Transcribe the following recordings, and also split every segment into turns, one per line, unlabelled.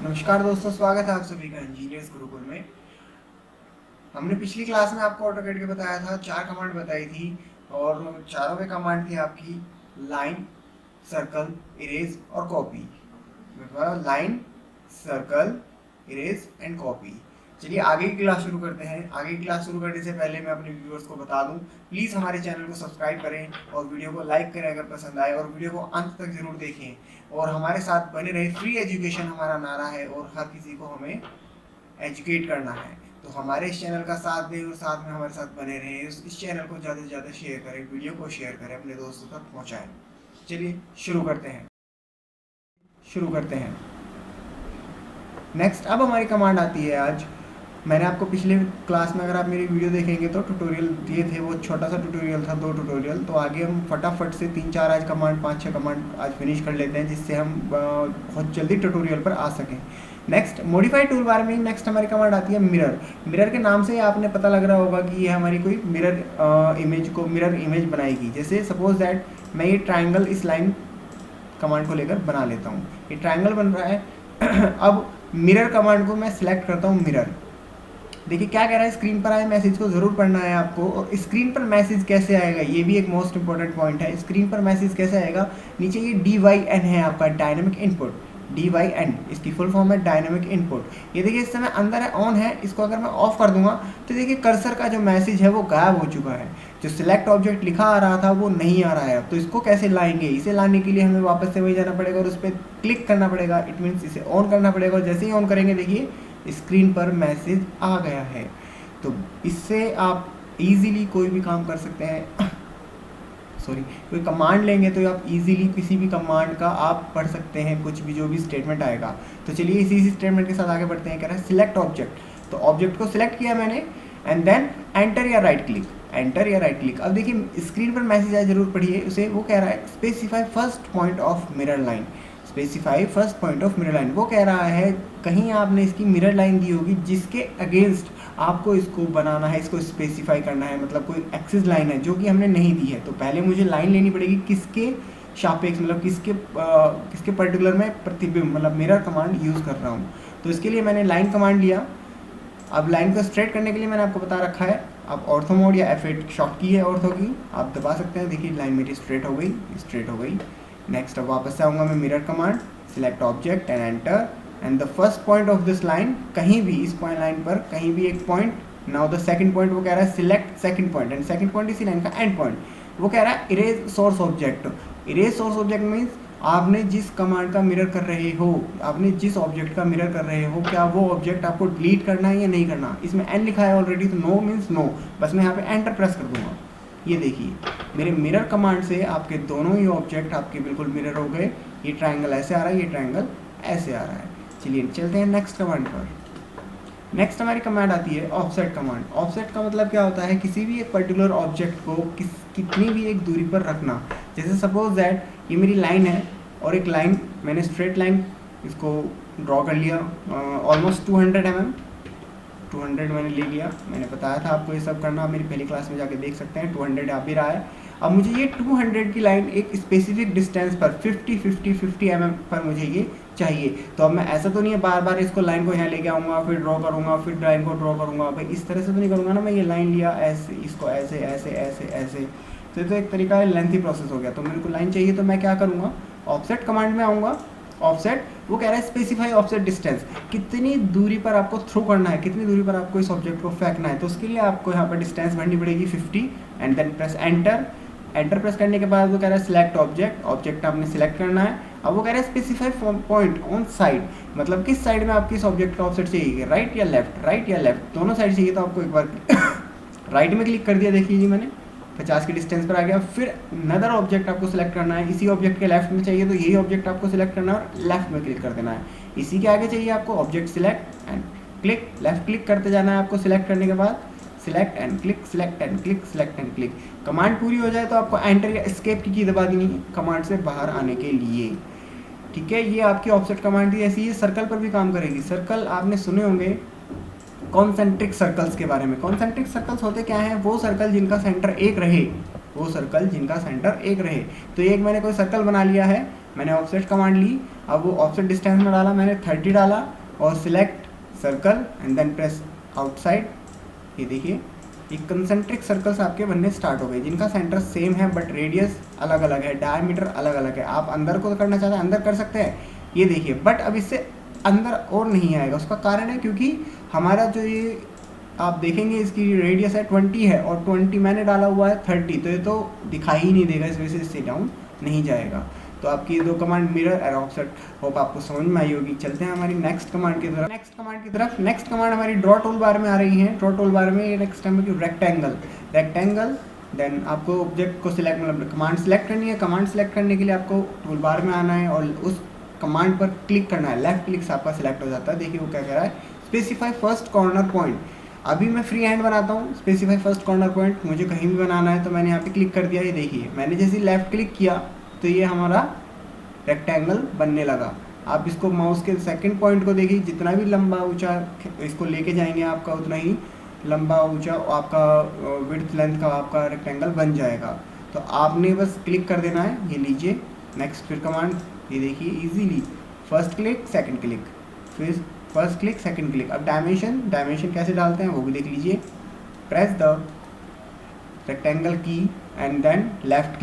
नमस्कार दोस्तों, स्वागत है आप सभी का इंजीनियर्स गुरुकुल में। हमने पिछली क्लास में आपको ऑटोकैड के बताया था, 4 कमांड बताई थी और चारों में कमांड थी आपकी लाइन, सर्कल, इरेज और copy. Line, circle, erase and copy. चलिए आगे की क्लास शुरू करते हैं। आगे की क्लास शुरू करने से पहले मैं अपने व्यूअर्स को बता दूं, प्लीज़ हमारे चैनल को सब्सक्राइब करें और वीडियो को लाइक करें अगर पसंद आए, और वीडियो को अंत तक जरूर देखें और हमारे साथ बने रहे। फ्री एजुकेशन हमारा नारा है और हर किसी को हमें एजुकेट करना है, तो हमारे इस चैनल का साथ दें और साथ में हमारे साथ बने रहें। इस चैनल को ज़्यादा से ज़्यादा शेयर करें, वीडियो को शेयर करें, अपने दोस्तों तक पहुँचाएँ। चलिए शुरू करते हैं। नेक्स्ट अब हमारी कमांड आती है आज। मैंने आपको पिछले क्लास में, अगर आप मेरी वीडियो देखेंगे तो ट्यूटोरियल दिए थे, वो छोटा सा ट्यूटोरियल था, 2 ट्यूटोरियल। तो आगे हम फटाफट से 3-4 आज कमांड, 5-6 कमांड आज फिनिश कर लेते हैं, जिससे हम बहुत जल्दी ट्यूटोरियल पर आ सकें। नेक्स्ट मॉडिफाइड टूल बार में नेक्स्ट हमारी कमांड आती है मिरर। मिरर के नाम से आपने पता लग रहा होगा कि ये हमारी कोई मिरर इमेज बनाएगी। जैसे सपोज दैट मैं ये ट्राइंगल इस लाइन कमांड को लेकर बना लेता हूँ। ये ट्राइंगल बन रहा है। अब मिरर कमांड को मैं सिलेक्ट करता हूँ मिरर। देखिए क्या कह रहा है, स्क्रीन पर आए मैसेज को ज़रूर पढ़ना है आपको। और स्क्रीन पर मैसेज कैसे आएगा, ये भी एक मोस्ट इंपॉर्टेंट पॉइंट है। स्क्रीन पर मैसेज कैसे आएगा, नीचे ये DYN है आपका, डायनेमिक इनपुट। DYN इसकी फुल फॉर्म है डायनेमिक इनपुट। ये देखिए इस समय अंदर है, ऑन है। इसको अगर मैं ऑफ कर दूंगा तो देखिए कर्सर का जो मैसेज है वो गायब हो चुका है। जो सिलेक्ट ऑब्जेक्ट लिखा आ रहा था वो नहीं आ रहा है। अब तो इसको कैसे लाएंगे, इसे लाने के लिए हमें वापस से वही जाना पड़ेगा और उस पर क्लिक करना पड़ेगा। इट मीन्स इसे ऑन करना पड़ेगा, और जैसे ही ऑन करेंगे देखिए स्क्रीन पर मैसेज आ गया है। तो इससे आप इजीली कोई भी काम कर सकते हैं। कोई कमांड लेंगे तो आप इजीली किसी भी कमांड का आप पढ़ सकते हैं, कुछ भी जो भी स्टेटमेंट आएगा। तो चलिए इसी स्टेटमेंट के साथ आगे बढ़ते हैं। कह रहा है सिलेक्ट ऑब्जेक्ट। तो ऑब्जेक्ट को सिलेक्ट किया मैंने, एंड देन एंटर या राइट क्लिक। अब देखिए स्क्रीन पर मैसेज आया, जरूर पढ़िए उसे। वो कह रहा है specify first point of mirror line. वो कह रहा है कहीं आपने इसकी मिरर लाइन दी होगी जिसके अगेंस्ट आपको इसको बनाना है, इसको स्पेसिफाई करना है। मतलब कोई एक्सिस लाइन है जो कि हमने नहीं दी है, तो पहले मुझे लाइन लेनी पड़ेगी किसके सापेक्ष, मतलब किसके पर्टिकुलर में प्रतिबिंब, मतलब मिरर कमांड यूज़ कर रहा हूँ। तो इसके लिए मैंने लाइन कमांड लिया। अब लाइन को स्ट्रेट करने के लिए मैंने आपको बता रखा है, आप ऑर्थो मोड या F8 शॉर्ट की है ऑर्थो की, आप दबा सकते हैं। देखिए लाइन मेरी स्ट्रेट हो गई। नेक्स्ट अब वापस से आऊँगा मैं mirror command, select object and enter, and the first point of this line, कहीं भी इस पॉइंट लाइन पर कहीं भी एक point. Now the second point, वो कह रहा है select second point, and second point इसी लाइन का एंड पॉइंट। वो कह रहा है इरेज सोर्स ऑब्जेक्ट मीन्स आपने जिस कमांड का मिरर कर रहे हो, आपने जिस ऑब्जेक्ट का मिरर कर रहे हो, क्या वो ऑब्जेक्ट आपको डिलीट करना है या नहीं करना। इसमें एन लिखा है ऑलरेडी, तो नो मीन्स नो। बस मैं यहाँ पे एंटर प्रेस कर दूंगा। ये देखिए मेरे मिरर कमांड से आपके दोनों ही ऑब्जेक्ट आपके बिल्कुल मिरर हो गए। ये ट्राइंगल ऐसे आ रहा है, ये ट्राइंगल ऐसे आ रहा है। चलिए चलते हैं नेक्स्ट कमांड पर। नेक्स्ट हमारी कमांड आती है ऑफसेट कमांड। ऑफसेट का मतलब क्या होता है, किसी भी एक पर्टिकुलर ऑब्जेक्ट को कितनी भी एक दूरी पर रखना। जैसे सपोज दैट ये मेरी लाइन है और एक लाइन मैंने स्ट्रेट लाइन इसको ड्रॉ कर लिया, ऑलमोस्ट 200 mm, 200 मैंने ले लिया। मैंने बताया था आपको ये सब करना, आप मेरी पहली क्लास में जाके देख सकते हैं। 200 आ भी रहा है। अब मुझे ये 200 की लाइन एक स्पेसिफिक डिस्टेंस पर 50 mm पर मुझे ये चाहिए। तो अब मैं ऐसा तो नहीं है बार बार इसको लाइन को यहाँ लेके आऊँगा, फिर ड्रॉ करूँगा, फिर लाइन को ड्रॉ करूँगा। भाई इस तरह से तो नहीं करूँगा ना। मैं ये लाइन लिया ऐसे, इसको ऐसे ऐसे ऐसे ऐसे, तो एक तरीका है, लेंथी प्रोसेस हो गया। तो मेरे को लाइन चाहिए तो मैं क्या करूँगा, ऑफसेट कमांड में आऊँगा। ऑफसेट, वो कह रहा है स्पेसिफाई ऑफसेट डिस्टेंस, कितनी दूरी पर आपको थ्रो करना है, कितनी दूरी पर आपको इस ऑब्जेक्ट को फेंकना है। तो उसके लिए आपको यहाँ पर डिस्टेंस भरनी पड़ेगी 50, and then press enter press करने के बाद वो कह रहा है सिलेक्ट ऑब्जेक्ट आपने सिलेक्ट करना है। अब वो कह रहा है स्पेसिफाई पॉइंट ऑन साइड, मतलब किस साइड में आपकी इस ऑब्जेक्ट का ऑफसेट चाहिए, राइट या लेफ्ट, दोनों साइड चाहिए। तो आपको एक बार राइट में क्लिक कर दिया, देखिए जी मैंने 50 की डिस्टेंस पर आ गया। फिर नदर ऑब्जेक्ट आपको सिलेक्ट करना है, इसी ऑब्जेक्ट के लेफ्ट में चाहिए तो यही ऑब्जेक्ट आपको सिलेक्ट करना है और लेफ्ट में क्लिक कर देना है। इसी के आगे चाहिए आपको object select and click, left click करते जाना है आपको। सिलेक्ट करने के बाद सिलेक्ट एंड क्लिक। कमांड पूरी हो जाए तो आपको एंटर या एस्केप की दबा देनी है कमांड से बाहर आने के लिए। ठीक है, ये आपकी ऑफसेट कमांड थी। ऐसी ये सर्कल पर भी काम करेगी। सर्कल आपने सुने होंगे कॉन्सेंट्रिक सर्कल्स के बारे में। कॉन्सेंट्रिक सर्कल्स होते क्या हैं, वो सर्कल जिनका सेंटर एक रहे। तो एक मैंने कोई सर्कल बना लिया है मैंने ऑफसेट कमांड ली, अब वो ऑफसेट डिस्टेंस में डाला मैंने 30 डाला और select circle and then press outside. ये देखिए ये कंसेंट्रिक सर्कल्स आपके बनने स्टार्ट हो गए जिनका सेंटर सेम है बट रेडियस अलग अलग है, डायमीटर अलग अलग है। आप अंदर को करना चाहते हैं अंदर कर सकते हैं, ये देखिए, बट अब इससे अंदर और नहीं आएगा। उसका कारण है क्योंकि हमारा जो ये आप देखेंगे इसकी रेडियस है 20 है और 20 मैंने डाला हुआ है 30, तो ये तो दिखाई ही नहीं देगा, इस वजह से इससे डाउन नहीं जाएगा। तो आपकी ये दो कमांड मिरर और ऑफसेट होप आपको समझ में आई होगी। चलते हैं हमारी नेक्स्ट कमांड की तरफ। नेक्स्ट कमांड हमारी ड्रॉ टूल बार में आ रही है। ड्रॉ टूल बार में ये नेक्स्ट टाइम की रेक्टेंगल देन आपको ऑब्जेक्ट को सिलेक्ट मतलब कमांड सेलेक्ट करनी है। कमांड सेलेक्ट करने के लिए आपको टूल बार में आना है और उस कमांड पर क्लिक करना है। लेफ्ट क्लिक से आपका सिलेक्ट हो जाता है। देखिए वो क्या कह रहा है, स्पेसिफाई फर्स्ट कॉर्नर पॉइंट। अभी मैं फ्री हैंड बनाता हूँ, स्पेसिफाई फर्स्ट कॉर्नर पॉइंट मुझे कहीं भी बनाना है तो मैंने यहाँ पे क्लिक कर दिया। ये देखिए मैंने जैसे लेफ्ट क्लिक किया तो ये हमारा रेक्टेंगल बनने लगा। आप इसको माउस के सेकंड पॉइंट को देखिए, जितना भी लंबा ऊंचा इसको लेके जाएंगे आपका उतना ही लंबा ऊंचा आपका विड्थ लेंथ का आपका रेक्टेंगल बन जाएगा। तो आपने बस क्लिक कर देना है। ये लीजिए नेक्स्ट फिर कमांड, ये देखिए easily first click second click, फिर फर्स्ट क्लिक सेकंड क्लिक। अब डायमेंशन कैसे डालते हैं वो भी देख लीजिए। प्रेस द रेक्टेंगल की एंड देन लेफ्ट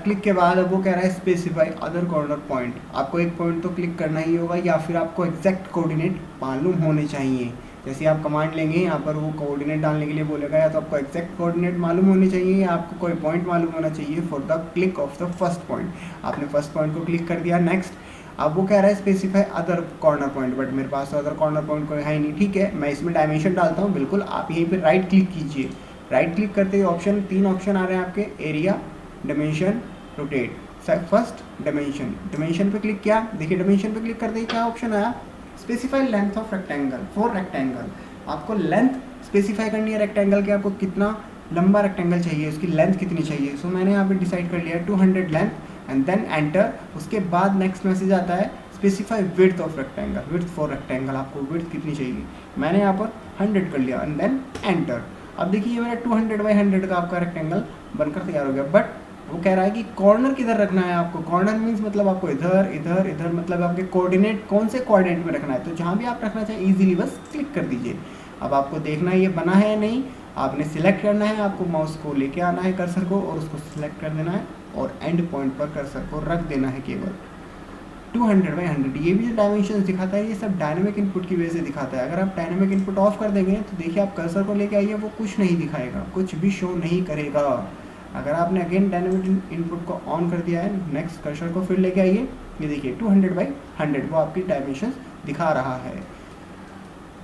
क्लिक के बाद अब वो कह रहा है स्पेसिफाई अदर कॉर्नर पॉइंट। आपको एक पॉइंट तो क्लिक करना ही होगा या फिर आपको एग्जैक्ट कोऑर्डिनेट मालूम होने चाहिए। जैसे आप कमांड लेंगे यहाँ पर वो कोऑर्डिनेट डालने के लिए बोलेगा, या तो आपको एग्जैक्ट कोऑर्डिनेट मालूम होनी चाहिए या आपको कोई पॉइंट मालूम होना चाहिए for the click of the first point. आपने फर्स्ट पॉइंट को क्लिक कर दिया। नेक्स्ट अब वो कह रहा है specify other corner point, but मेरे पास तो अदर कॉर्नर पॉइंट कोई है ही नहीं। ठीक है, मैं इसमें डायमेंशन डालता हूँ। बिल्कुल आप यहीं पर राइट क्लिक कीजिए। राइट क्लिक करते ही तीन ऑप्शन आ रहे हैं आपके, area, dimension, rotate. First dimension पे क्लिक किया। देखिए डायमेंशन पे क्लिक करते ही क्या ऑप्शन आया, specify length of rectangle for rectangle. आपको लेंथ स्पेसिफाई करनी है रेक्टेंगल के, आपको कितना लंबा रेक्टेंगल चाहिए, उसकी लेंथ कितनी चाहिए। सो मैंने यहाँ पे डिसाइड कर लिया 200 लेंथ एंड देन एंटर। उसके बाद नेक्स्ट मैसेज आता है specify width of rectangle, width for rectangle, आपको विड्थ कितनी चाहिए। मैंने यहाँ पर 100 कर लिया एंड देन एंटर। अब देखिए मेरा 200 बाई 100 का आपका रेक्टेंगल बनकर तैयार हो गया। बट वो कह रहा है कि कॉर्नर किधर रखना है आपको। कॉर्नर मीन्स मतलब आपको इधर इधर इधर, मतलब आपके कोऑर्डिनेट कौन से कोऑर्डिनेट में रखना है। तो जहाँ भी आप रखना चाहें इजीली बस क्लिक कर दीजिए। अब आपको देखना है ये बना है या नहीं, आपने सिलेक्ट करना है। आपको माउस को लेके आना है कर्सर को और उसको सिलेक्ट कर देना है और एंड पॉइंट पर कर्सर को रख देना है केवल 200 बाई 100। ये भी जो डायमेंशन दिखाता है ये सब डायनेमिक इनपुट की वजह से दिखाता है। अगर आप डायनेमिक इनपुट ऑफ कर देंगे तो देखिए आप कर्सर को लेके आइए, वो कुछ नहीं दिखाएगा, कुछ भी शो नहीं करेगा। अगर आपने अगेन डायनेमिक इनपुट को ऑन कर दिया है, नेक्स्ट कर्सर को फिर लेके आइए, ये देखिए 200 बाई 100 वो आपकी डायमेंशन दिखा रहा है।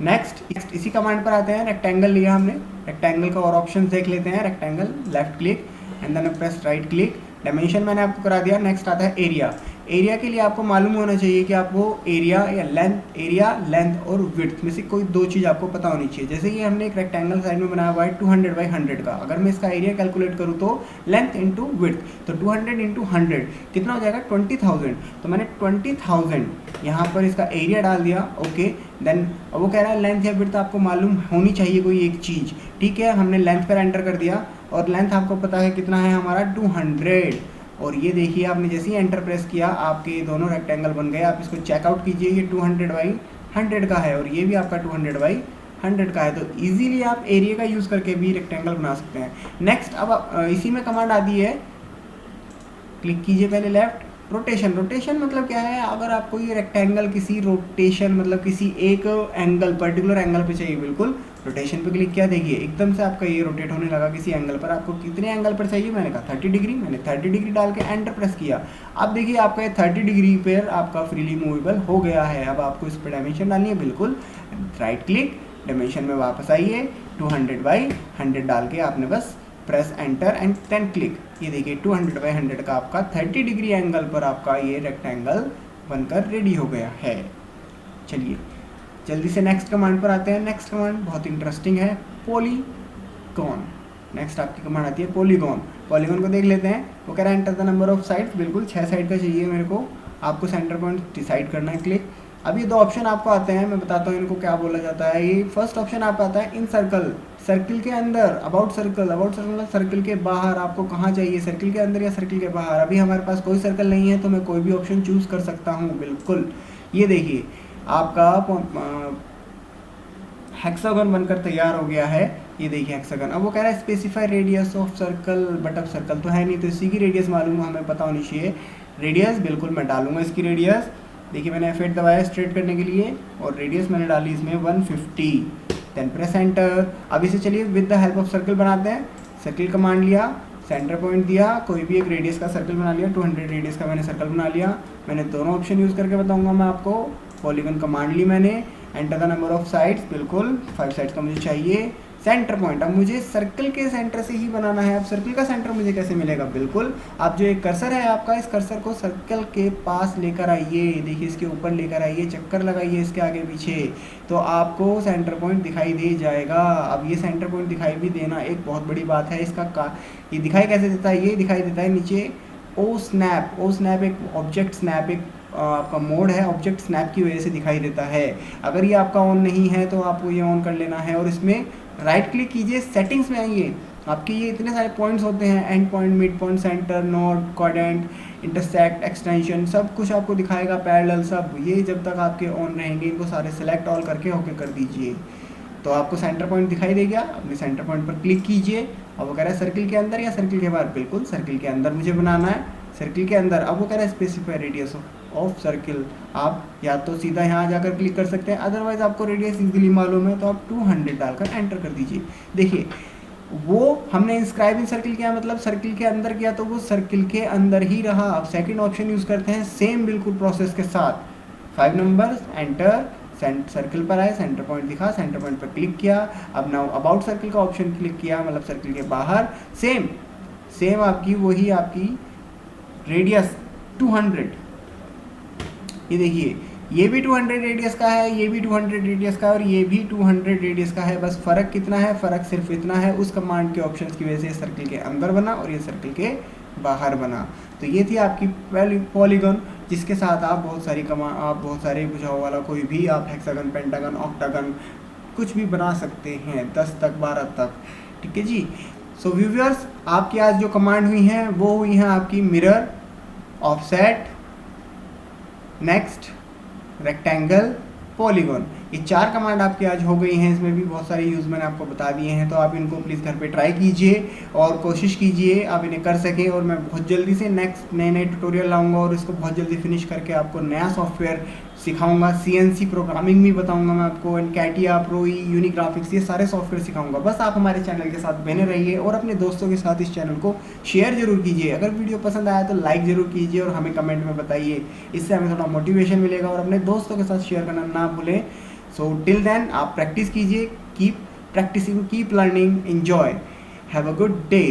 नेक्स्ट इसी कमांड पर आते हैं। रेक्टेंगल लिया हमने, रेक्टेंगल का और ऑप्शन देख लेते हैं। Rectangle left click and then press right click. Dimension मैंने आपको करा दिया। नेक्स्ट आता है एरिया। एरिया के लिए आपको मालूम होना चाहिए कि आपको एरिया लेंथ और विड्थ में से कोई दो चीज़ आपको पता होनी चाहिए। जैसे कि हमने एक रेक्टेंगल साइड में बनाया हुआ है 200 बाई 100 का, अगर मैं इसका एरिया कैलकुलेट करूँ तो लेंथ इंटू विड्थ, तो 200 इंटू 100 कितना हो जाएगा 20,000। तो मैंने 20,000 यहाँ पर इसका एरिया डाल दिया। ओके देन अब वो कह रहा है लेंथ या विड्थ आपको मालूम होनी चाहिए कोई एक चीज़। ठीक है, हमने लेंथ पर एंटर कर दिया और लेंथ आपको पता है कितना है हमारा 200। और ये देखिए आपने जैसे ही एंटर प्रेस किया आपके दोनों रेक्टेंगल बन गए। आप इसको चेकआउट कीजिए, ये 200 बाई 100 का है और ये भी आपका 200 बाई 100 का है। तो इजीली आप एरिया का यूज़ करके भी रेक्टेंगल बना सकते हैं। नेक्स्ट अब इसी में कमांड आती है, क्लिक कीजिए पहले लेफ्ट। रोटेशन मतलब क्या है, अगर आपको ये रेक्टेंगल किसी रोटेशन मतलब किसी एक एंगल पर्टिकुलर एंगल पे चाहिए, बिल्कुल रोटेशन पे क्लिक किया, देखिए एकदम से आपका ये रोटेट होने लगा किसी एंगल पर। आपको कितने एंगल पर चाहिए, मैंने कहा 30 डिग्री, मैंने 30 डिग्री डाल के एंटर प्रेस किया। अब देखिए आपका ये 30 डिग्री पर आपका फ्रीली मूवेबल हो गया है। अब आपको इस पर डायमेंशन डालनी है, बिल्कुल राइट क्लिक, डायमेंशन में वापस आइए, 200 बाई 100 डाल के आपने बस press enter and then click. ये देखिए 200 बाई 100 का आपका 30 डिग्री एंगल पर आपका ये रेक्टेंगल बनकर रेडी हो गया है। चलिए जल्दी से नेक्स्ट कमांड पर आते हैं। नेक्स्ट कमांड बहुत इंटरेस्टिंग है, पॉलीगॉन। नेक्स्ट आपकी कमांड आती है पॉलीगॉन। पॉलीगॉन को देख लेते हैं। वो कह रहा है enter the number of sides, बिल्कुल 6 साइड का चाहिए मेरे को। आपको सेंटर पॉइंट डिसाइड करना है, क्लिक अब ये 2 ऑप्शन आपको आते हैं, मैं बताता हूँ इनको क्या बोला जाता है। ये फर्स्ट ऑप्शन आपका आता है इन सर्कल, सर्किल के अंदर, अबाउट सर्कल, अबाउट सर्कल मतलब सर्किल के बाहर, आपको कहाँ चाहिए, सर्किल के अंदर या सर्किल के बाहर। अभी हमारे पास कोई सर्कल नहीं है तो मैं कोई भी ऑप्शन चूज़ कर सकता हूँ, बिल्कुल। ये देखिए आपका हेक्सागन बनकर तैयार हो गया है। ये देखिए हेक्सागन। अब वो कह रहा है specify radius of circle, but अब सर्कल तो है नहीं तो इसी की रेडियस मालूम हमें पता होनी चाहिए। रेडियस बिल्कुल मैं डालूंगा इसकी रेडियस। देखिए मैंने F8 दबाया स्ट्रेट करने के लिए और रेडियस मैंने डाली इसमें 150। Then press enter. अब इसे चलिए with the help of circle बनाते हैं। सर्किल कमांड लिया, सेंटर पॉइंट दिया, कोई भी एक रेडियस का सर्कल बना लिया, 200 रेडियस का मैंने सर्कल बना लिया। मैंने दोनों ऑप्शन यूज़ करके बताऊंगा मैं आपको। पॉलीगन कमांड ली मैंने, enter the number of sides, बिल्कुल 5 साइड्स का मुझे चाहिए। सेंटर पॉइंट, अब मुझे सर्कल के सेंटर से ही बनाना है। अब सर्कल का सेंटर मुझे कैसे मिलेगा, बिल्कुल आप जो एक कर्सर है आपका, इस कर्सर को सर्कल के पास लेकर आइए, देखिए इसके ऊपर लेकर आइए, चक्कर लगाइए इसके आगे पीछे, तो आपको सेंटर पॉइंट दिखाई दे जाएगा। अब ये सेंटर पॉइंट दिखाई भी देना एक बहुत बड़ी बात है। इसका ये दिखाई कैसे देता है, ये दिखाई देता है नीचे ओ स्नैप। ओ स्नैप एक ऑब्जेक्ट स्नैप, एक आपका मोड है, ऑब्जेक्ट स्नैप की वजह से दिखाई देता है। अगर ये आपका ऑन नहीं है तो आपको ये ऑन कर लेना है और इसमें राइट क्लिक कीजिए, सेटिंग्स में आइए। आपके ये इतने सारे पॉइंट्स होते हैं, and point, mid point, centre, node, quadrant, intersect, extension, सब कुछ आपको दिखाएगा, पैरेलल सब। ये जब तक आपके ऑन रहेंगे इनको सारे सेलेक्ट ऑल करके ओके कर दीजिए तो आपको सेंटर पॉइंट दिखाई देगा। अपने सेंटर पॉइंट पर क्लिक कीजिए। अब वो कह रहा है सर्किल के अंदर या सर्किल के बाहर, बिल्कुल सर्किल के अंदर मुझे बनाना है, सर्किल के अंदर। अब वो कह रहा है स्पेसिफाई रेडियस ऑफ सर्किल। आप या तो सीधा यहाँ जाकर क्लिक कर सकते हैं, अदरवाइज आपको रेडियस इजीली मालूम है तो आप 200 डालकर एंटर कर दीजिए। देखिए वो हमने इंस्क्राइब इन सर्किल किया, मतलब सर्किल के अंदर किया तो वो सर्किल के अंदर ही रहा। अब सेकंड ऑप्शन यूज़ करते हैं सेम बिल्कुल प्रोसेस के साथ। 5 नंबर्स, एंटर, सर्किल पर आए, सेंटर पॉइंट दिखा, सेंटर पॉइंट पर क्लिक किया। अब नाउ अबाउट सर्किल का ऑप्शन क्लिक किया, मतलब सर्किल के बाहर सेम आपकी वही आपकी रेडियस 200। ये देखिए ये भी 200 रेडियस का है, ये भी 200 रेडियस का है और ये भी 200 रेडियस का है। बस फ़र्क कितना है, फ़र्क सिर्फ इतना है, उस कमांड के ऑप्शंस की वजह से सर्किल के अंदर बना और ये सर्किल के बाहर बना। तो ये थी आपकी पॉलीगन, जिसके साथ आप बहुत सारे बुझाव वाला कोई भी आप हेक्सागन, पेंटागन, ऑक्टागन कुछ भी बना सकते हैं, 10 तक 12 तक। ठीक है जी। सो व्यूअर्स, आपकी आज जो कमांड हुई हैं वो हुई हैं आपकी mirror, offset, next, rectangle, polygon. ये 4 कमांड आपकी आज हो गई हैं। इसमें भी बहुत सारे यूज़ मैंने आपको बता दिए हैं, तो आप इनको प्लीज़ घर पे ट्राई कीजिए और कोशिश कीजिए आप इन्हें कर सकें। और मैं बहुत जल्दी से नेक्स्ट नए ट्यूटोरियल लाऊंगा और इसको बहुत जल्दी फिनिश करके आपको नया सॉफ्टवेयर सिखाऊंगा। CNC प्रोग्रामिंग भी बताऊंगा मैं आपको, कैटिया, प्रोई, यूनिग्राफिक्स, ये सारे सॉफ्टवेयर सिखाऊंगा। बस आप हमारे चैनल के साथ बने रहिए और अपने दोस्तों के साथ इस चैनल को शेयर जरूर कीजिए। अगर वीडियो पसंद आया तो लाइक ज़रूर कीजिए और हमें कमेंट में बताइए, इससे हमें थोड़ा मोटिवेशन मिलेगा। और अपने दोस्तों के साथ शेयर करना ना भूलें। सो टिल देन आप प्रैक्टिस कीजिए, keep practising, keep learning, enjoy, have a good day.